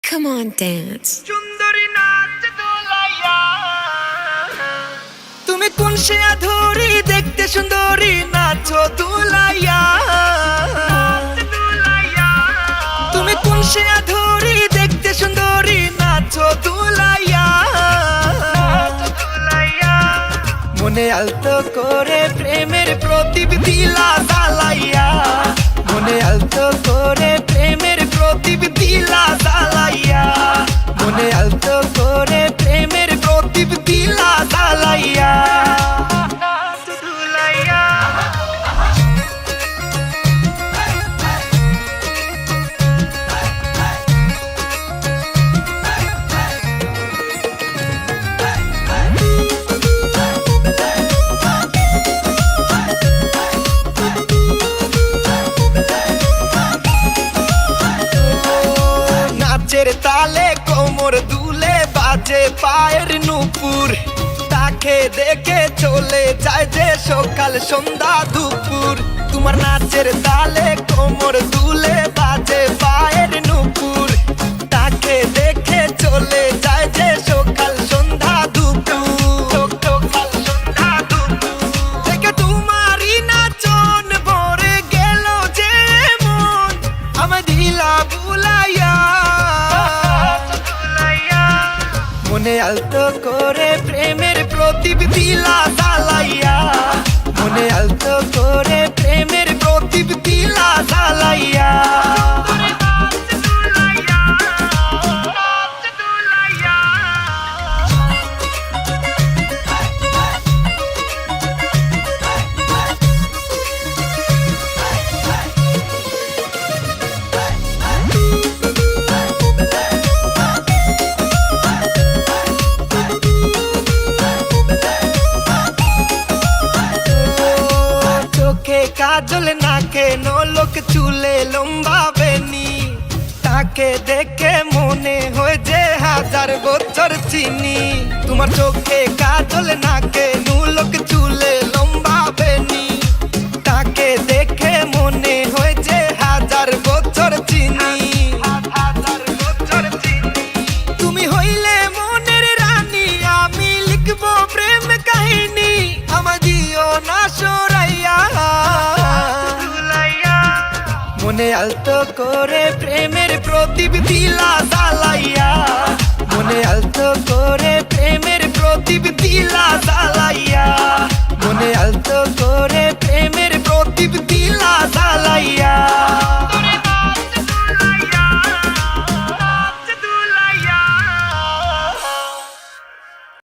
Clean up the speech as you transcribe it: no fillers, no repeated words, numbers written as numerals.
Come on, dance. সুন্দরী নাচ দোলাইয়া তুমি কোন সে আধুরি দেখতে সুন্দরী নাচো দোলাইয়া তুমি কোন সে আধুরি দেখতে সুন্দরী নাচো দোলাইয়া মনে আলতো করে প্রেমের প্রদীপ দিলা জ্বালাইয়া মনে আলতো করে প্রেমের প্রদীপ দিলা জ্বালাইয়া মনে আলতো করে প্রেমের প্রদীপ দিলা জ্বালাইয়া নাচের তালে কোমর দুলে বাজে পায়ের নুপুর তাকে দেখে চলে যায় যে সকাল সন্ধ্যা দুপুর তোমার নাচের তালে কোমর দুলে বাজে পায়ের নুপুর তাকে দেখে চলে যায় যে সকাল সন্ধ্যা দুপুর সকাল সন্ধ্যা দুপুর দেখে তোমারই নাচন ভরে গেল যে মন আমার দিলা বুলাইয়া মনে আলতো করে প্রেমের প্রদীপ দিলা জ্বালাইয়া মনে আলতো করে প্রেমের প্রদীপ দিলা জ্বালাইয়া কাজল নাকে নলক চুলে লম্বা বেনি তাকে দেখে মনে হয় যে হাজার বছর চিনি তোমার চোখে কাজল নাকে নলক চুলে লম্বা বেনি তাকে দেখে মনে হয় যে হাজার বছর চিনি তুমি হইলে মনের রানী আমি লিখবো প্রেম কাহিনী আমার দিও না সরাইয়া মনে আলতো করে প্রেমের প্রদীপ দিলা